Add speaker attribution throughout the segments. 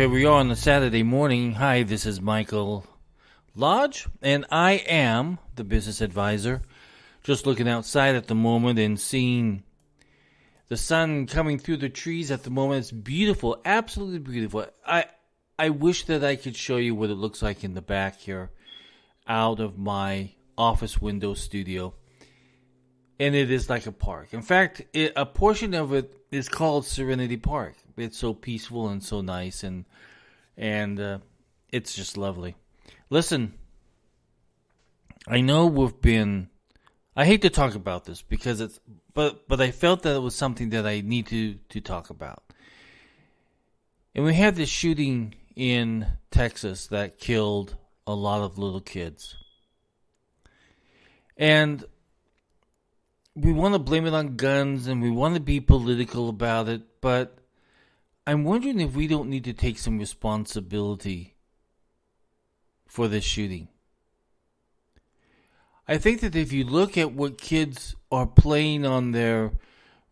Speaker 1: here we are on a Saturday morning. Hi, this is Michael Lodge, and I am the business advisor. Just looking outside at the moment and seeing the sun coming through the trees at the moment. It's beautiful, absolutely beautiful. I wish that I could show you what it looks like in the back here out of my office window studio. And it is like a park. In fact, a portion of it is called Serenity Park. It's so peaceful and so nice, and it's just lovely. Listen, I know I hate to talk about this because but I felt that it was something that I need to talk about. And we had this shooting in Texas that killed a lot of little kids. And we want to blame it on guns and we want to be political about it, but I'm wondering if we don't need to take some responsibility for this shooting. I think that if you look at what kids are playing on their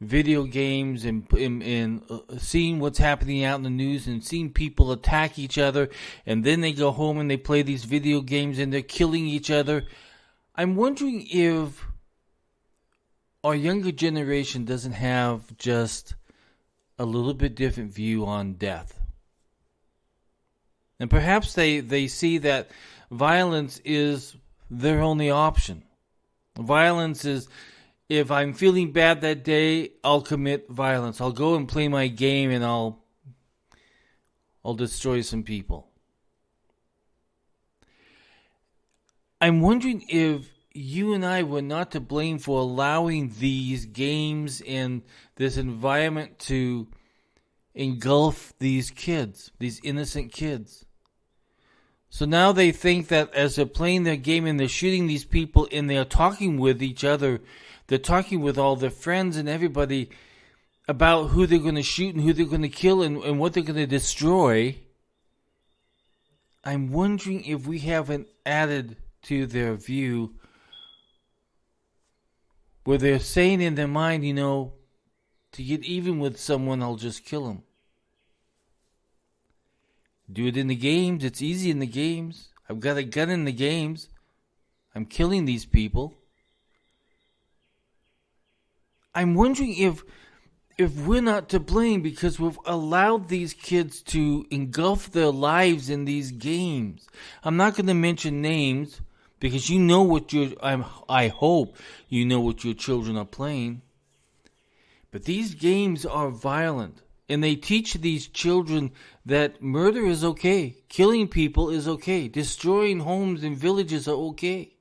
Speaker 1: video games and seeing what's happening out in the news and seeing people attack each other, and then they go home and they play these video games and they're killing each other, I'm wondering if our younger generation doesn't have just a little bit different view on death. And perhaps they see that violence is their only option. Violence is, if I'm feeling bad that day, I'll commit violence. I'll go and play my game and I'll destroy some people. I'm wondering if you and I were not to blame for allowing these games and this environment to engulf these kids, these innocent kids. So now they think that as they're playing their game and they're shooting these people and they're talking with each other, they're talking with all their friends and everybody about who they're going to shoot and who they're going to kill and what they're going to destroy. I'm wondering if we haven't added to their view where they're saying in their mind, to get even with someone, I'll just kill him. Do it in the games. It's easy in the games. I've got a gun in the games. I'm killing these people. I'm wondering if we're not to blame because we've allowed these kids to engulf their lives in these games. I'm not going to mention names because you know what I hope you know what your children are playing. But these games are violent. And they teach these children that murder is okay. Killing people is okay. Destroying homes and villages are okay.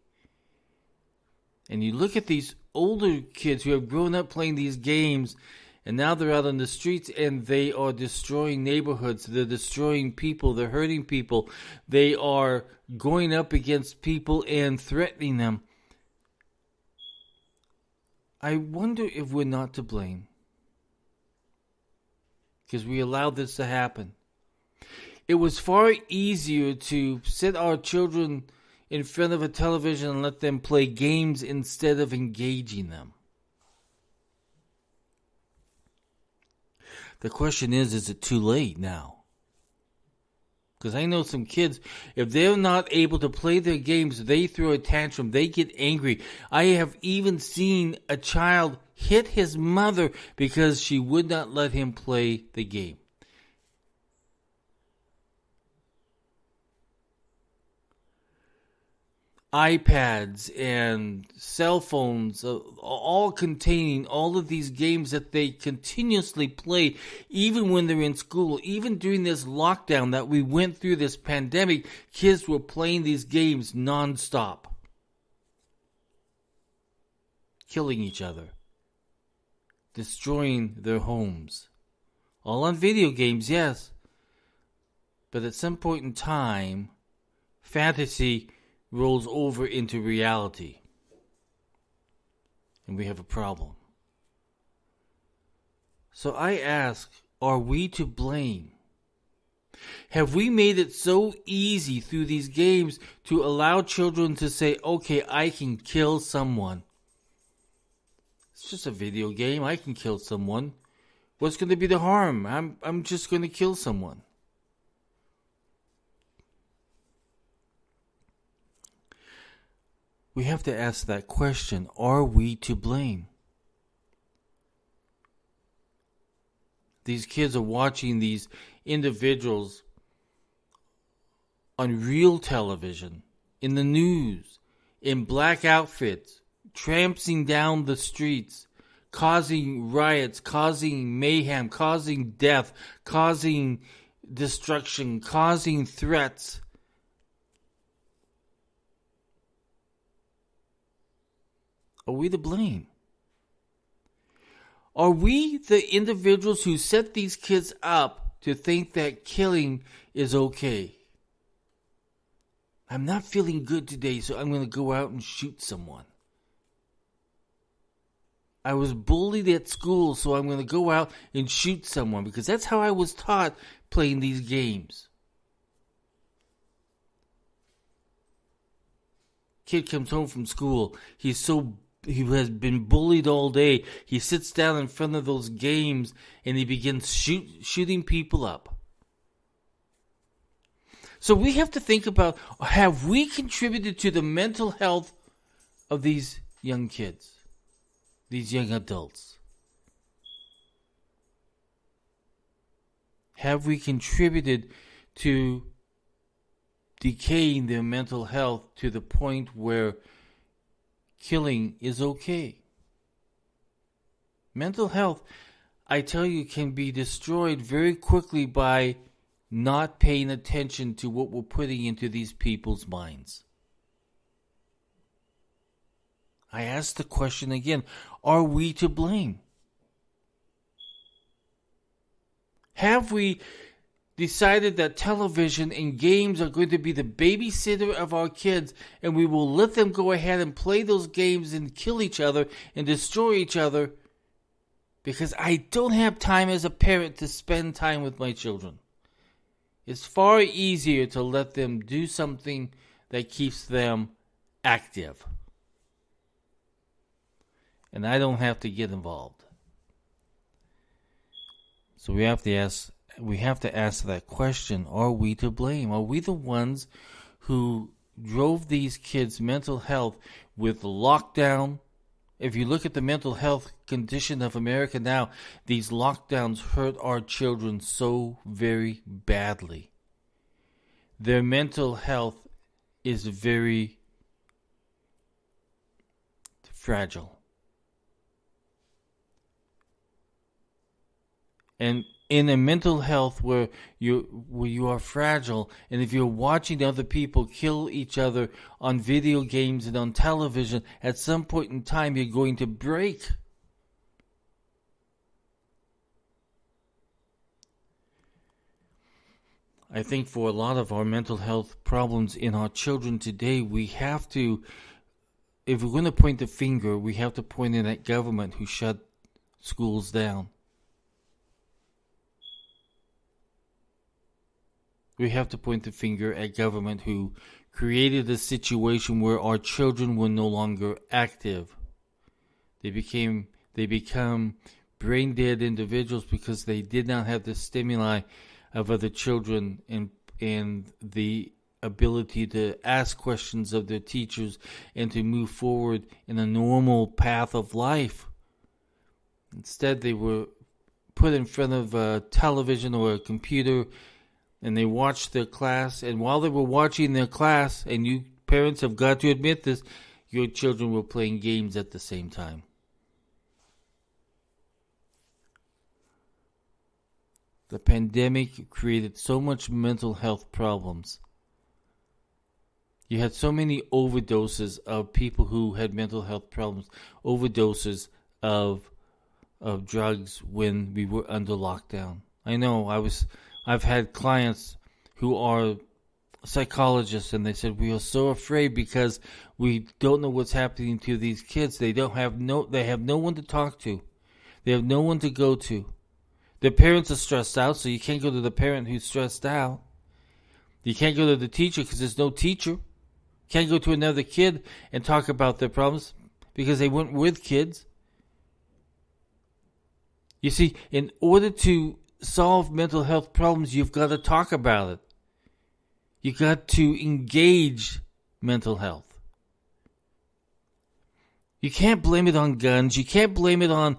Speaker 1: And you look at these older kids who have grown up playing these games, and now they're out on the streets and they are destroying neighborhoods. They're destroying people. They're hurting people. They are going up against people and threatening them. I wonder if we're not to blame, because we allowed this to happen. It was far easier to sit our children in front of a television and let them play games instead of engaging them. The question is it too late now? Because I know some kids, if they're not able to play their games, they throw a tantrum, they get angry. I have even seen a child hit his mother because she would not let him play the game. iPads and cell phones, all containing all of these games that they continuously play, even when they're in school. Even during this lockdown that we went through, this pandemic, kids were playing these games nonstop, killing each other, destroying their homes. All on video games, yes. But at some point in time, fantasy rolls over into reality. And we have a problem. So I ask, are we to blame? Have we made it so easy through these games to allow children to say, okay, I can kill someone? It's just a video game. I can kill someone. What's going to be the harm? I'm just going to kill someone. We have to ask that question. Are we to blame? These kids are watching these individuals on real television, in the news, in black outfits, tramping down the streets, causing riots, causing mayhem, causing death, causing destruction, causing threats. Are we to blame? Are we the individuals who set these kids up to think that killing is okay? I'm not feeling good today, so I'm going to go out and shoot someone. I was bullied at school, so I'm going to go out and shoot someone, because that's how I was taught playing these games. Kid comes home from school. He has been bullied all day. He sits down in front of those games and he begins shooting people up. So we have to think about, have we contributed to the mental health of these young kids, these young adults? Have we contributed to decaying their mental health to the point where killing is okay? Mental health, I tell you, can be destroyed very quickly by not paying attention to what we're putting into these people's minds. I ask the question again, are we to blame? Have we decided that television and games are going to be the babysitter of our kids, and we will let them go ahead and play those games and kill each other and destroy each other because I don't have time as a parent to spend time with my children? It's far easier to let them do something that keeps them active, and I don't have to get involved. So we have to ask that question, are we to blame? Are we the ones who drove these kids' mental health with lockdown? If you look at the mental health condition of America now, these lockdowns hurt our children so very badly. Their mental health is very fragile. And in a mental health where you are fragile, and if you're watching other people kill each other on video games and on television, at some point in time you're going to break. I think for a lot of our mental health problems in our children today, we have to, if we're going to point the finger, we have to point it at government who shut schools down. We have to point the finger at government who created a situation where our children were no longer active. They become brain dead individuals because they did not have the stimuli of other children and the ability to ask questions of their teachers and to move forward in a normal path of life. Instead, they were put in front of a television or a computer, and they watched their class, and while they were watching their class, and you parents have got to admit this, your children were playing games at the same time. The pandemic created so much mental health problems. You had so many overdoses of people who had mental health problems, overdoses of drugs when we were under lockdown. I know, I've had clients who are psychologists, and they said we are so afraid because we don't know what's happening to these kids. They have no one to talk to. They have no one to go to. Their parents are stressed out, so you can't go to the parent who's stressed out. You can't go to the teacher because there's no teacher. Can't go to another kid and talk about their problems because they weren't with kids. You see, in order to solve mental health problems, you've got to talk about it. You've got to engage mental health. You can't blame it on guns. You can't blame it on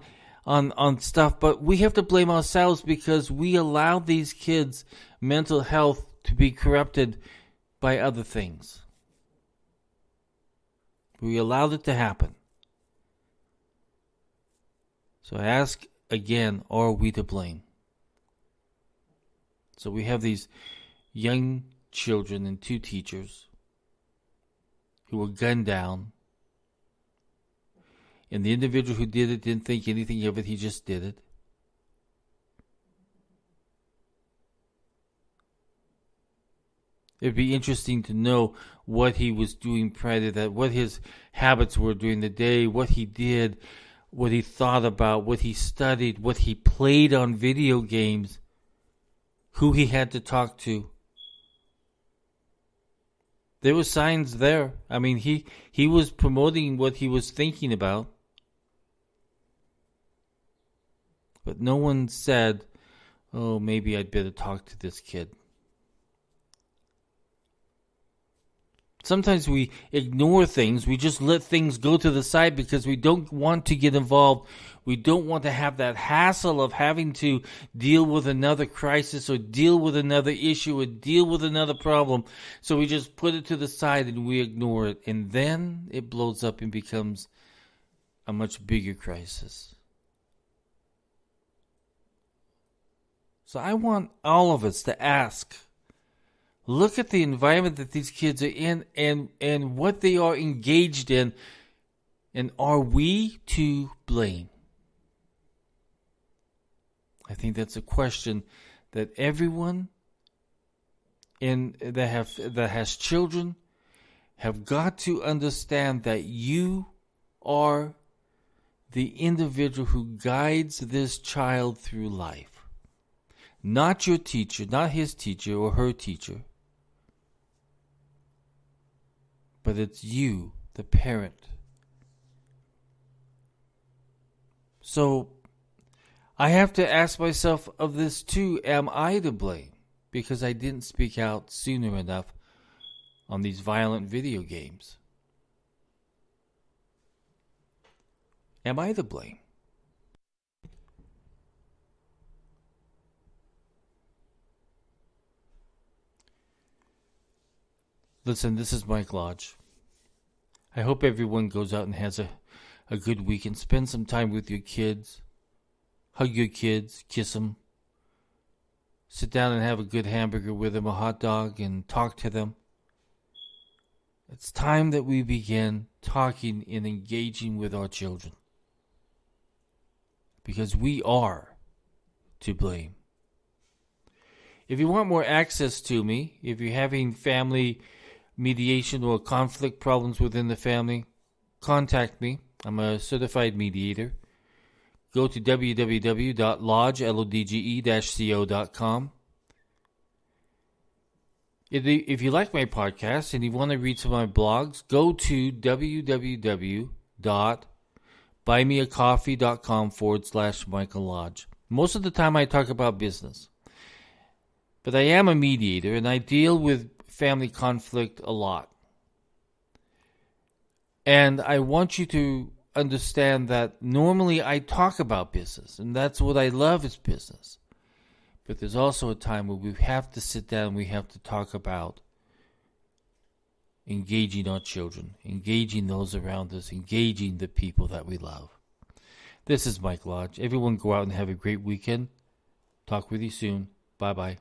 Speaker 1: stuff, but we have to blame ourselves because we allow these kids' mental health to be corrupted by other things. We allowed it to happen. So I ask again, are we to blame? So we have these young children and 2 teachers who were gunned down. And the individual who did it didn't think anything of it. He just did it. It'd be interesting to know what he was doing prior to that, what his habits were during the day, what he did, what he thought about, what he studied, what he played on video games, who he had to talk to. There were signs there. I mean, he was promoting what he was thinking about. But no one said, oh, maybe I'd better talk to this kid. Sometimes we ignore things. We just let things go to the side because we don't want to get involved. We don't want to have that hassle of having to deal with another crisis or deal with another issue or deal with another problem. So we just put it to the side and we ignore it. And then it blows up and becomes a much bigger crisis. So I want all of us to ask, look at the environment that these kids are in and what they are engaged in, and are we to blame? I think that's a question that everyone that has children have got to understand, that you are the individual who guides this child through life. Not your teacher, not his teacher or her teacher. But it's you, the parent. So I have to ask myself of this too, am I to blame? Because I didn't speak out sooner enough on these violent video games. Am I to blame? Listen, this is Mike Lodge. I hope everyone goes out and has a good weekend. Spend some time with your kids. Hug your kids. Kiss them. Sit down and have a good hamburger with them, a hot dog, and talk to them. It's time that we begin talking and engaging with our children. Because we are to blame. If you want more access to me, if you're having family mediation or conflict problems within the family, contact me. I'm a certified mediator. Go to www.lodge-co.com. If you like my podcast and you want to read some of my blogs, go to www.buymeacoffee.com/Michael Lodge. Most of the time I talk about business. But I am a mediator and I deal with family conflict a lot. And I want you to understand that normally I talk about business, and that's what I love is business. But there's also a time where we have to sit down and we have to talk about engaging our children, engaging those around us, engaging the people that we love. This is Mike Lodge. Everyone go out and have a great weekend. Talk with you soon. Bye-bye.